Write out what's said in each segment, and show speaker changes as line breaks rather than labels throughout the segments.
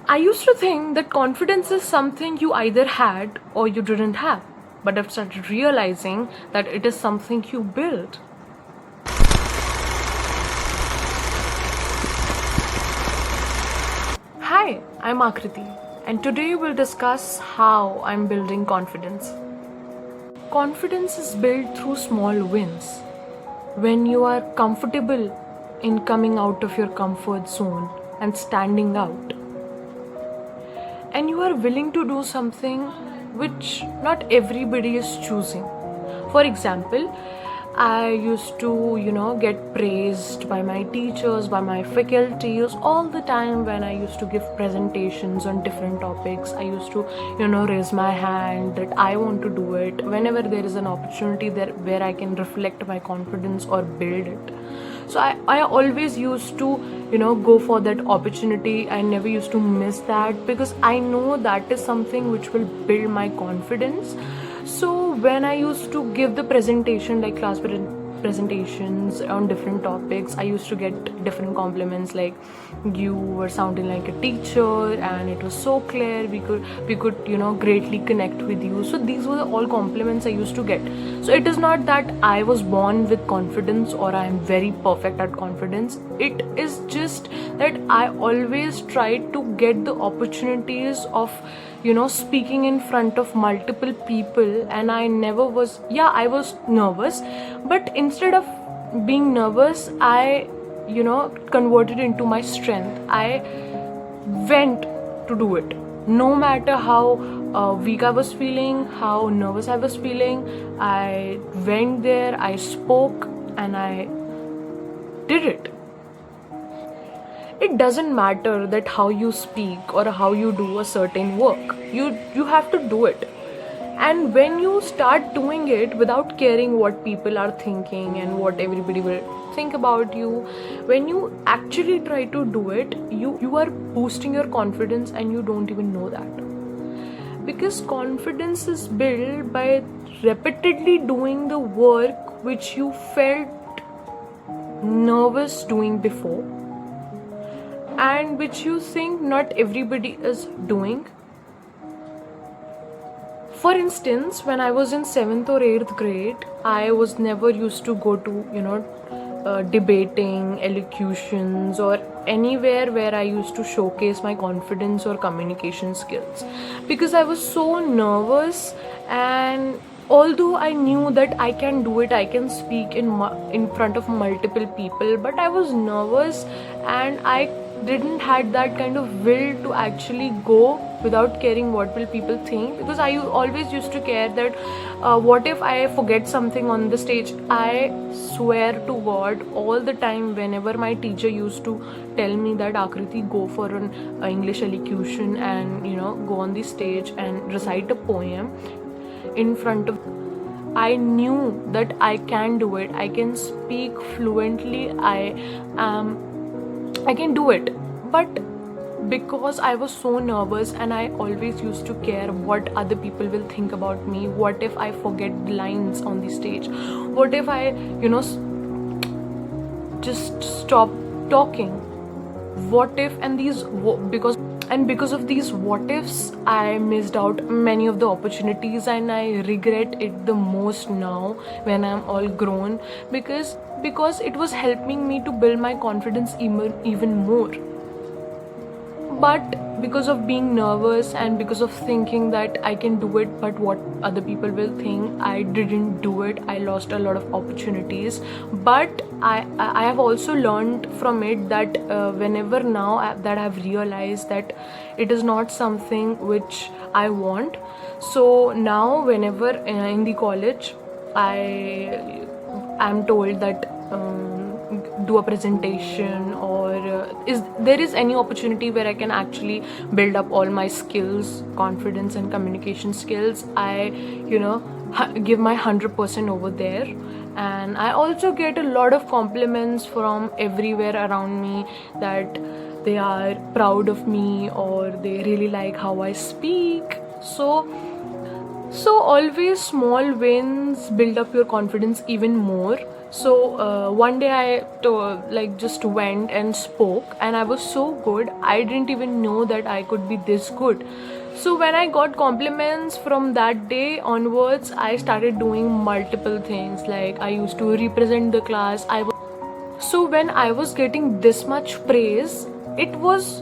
I used to think that confidence is something you either had or you didn't have, but I've started realizing that it is something you build. Hi, I'm Akriti, and today we'll discuss how I'm building confidence. Confidence is built through small wins. When you are comfortable in coming out of your comfort zone and standing out, and you are willing to do something which not everybody is choosing. For example, I used to, get praised by my teachers, by my faculties all the time when I used to give presentations on different topics. I used to, raise my hand that I want to do it whenever there is an opportunity there where I can reflect my confidence or build it. So I always used to, go for that opportunity. I never used to miss that because I know that is something which will build my confidence. So when I used to give the presentation, like presentations on different topics, I used to get different compliments like you were sounding like a teacher and it was so clear, we could greatly connect with you. So these were all compliments I used to get. So it is not that I was born with confidence or I am very perfect at confidence. It is just that I always tried to get the opportunities of speaking in front of multiple people, and I was nervous, but instead of being nervous, I converted into my strength. I went to do it no matter how weak I was feeling, how nervous I was feeling. I went there, I spoke, and I did it. It doesn't matter that how you speak or how you do a certain work. You have to do it. And when you start doing it without caring what people are thinking and what everybody will think about you, when you actually try to do it, you are boosting your confidence and you don't even know that. Because confidence is built by repeatedly doing the work which you felt nervous doing before, and which you think not everybody is doing. For instance, when I was in 7th or 8th grade, I was never used to go to, debating, elocutions, or anywhere where I used to showcase my confidence or communication skills, because I was so nervous. And although I knew that I can do it, I can speak in front of multiple people, but I was nervous and I didn't had that kind of will to actually go without caring what will people think, because I always used to care that what if I forget something on the stage. I swear to God, all the time whenever my teacher used to tell me that Akriti, go for an English elocution and go on the stage and recite a poem in front of, I knew that I can do it. I can speak fluently. I can do it. But because I was so nervous and I always used to care what other people will think about me, what if I forget lines on the stage, what if I just stop talking, what if, and because of these what ifs, I missed out many of the opportunities, and I regret it the most now when I'm all grown, because it was helping me to build my confidence even more. But because of being nervous and because of thinking that I can do it but what other people will think, I didn't do it. I lost a lot of opportunities. But I have also learned from it that whenever now that I've realized that it is not something which I want. So now whenever in the college I'm told that do a presentation, or is there is any opportunity where I can actually build up all my skills, confidence and communication skills, I give my 100% over there. And I also get a lot of compliments from everywhere around me that they are proud of me or they really like how I speak. So So always small wins build up your confidence even more. So one day like just went and spoke, and I was so good. I didn't even know that I could be this good. So when I got compliments from that day onwards, I started doing multiple things. Like I used to represent the class. So when I was getting this much praise, it was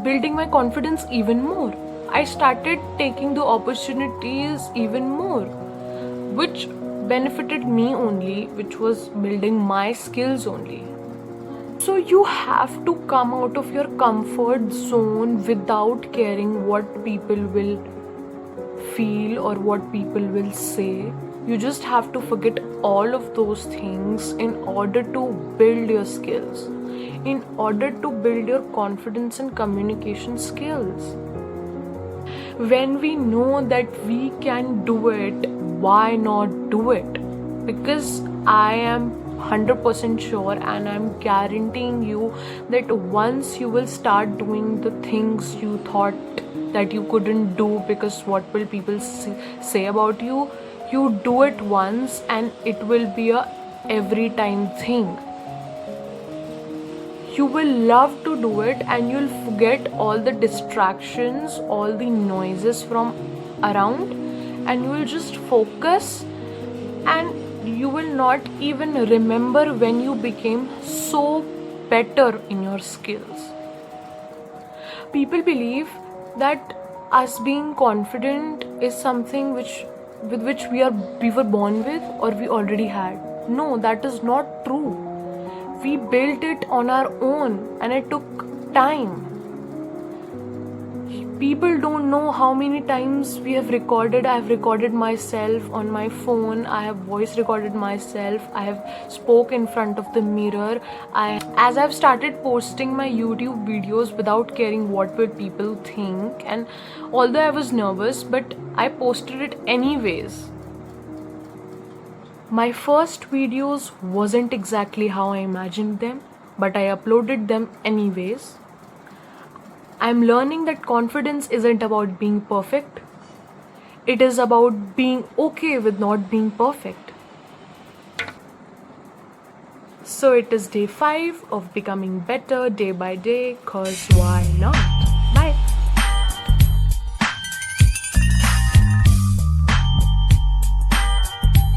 building my confidence even more. I started taking the opportunities even more, which benefited me only, which was building my skills only. So you have to come out of your comfort zone without caring what people will feel or what people will say. You just have to forget all of those things in order to build your skills, in order to build your confidence and communication skills. When we know that we can do it, why not do it? Because I am 100% sure, and I'm guaranteeing you that once you will start doing the things you thought that you couldn't do because what will people say about you, you do it once and it will be a every time thing. You will love to do it, and you'll forget all the distractions, all the noises from around, and you will just focus, and you will not even remember when you became so better in your skills. People believe that us being confident is something with which we were born with or we already had. No, that is not true. We built it on our own, and it took time. People don't know how many times I've recorded myself on my phone, I have voice recorded myself, I have spoke in front of the mirror. As I've started posting my YouTube videos without caring what will people think, and although I was nervous, but I posted it anyways. My first videos wasn't exactly how I imagined them, but I uploaded them anyways. I'm learning that confidence isn't about being perfect. It is about being okay with not being perfect. So it is day 5 of becoming better day by day, cause why not?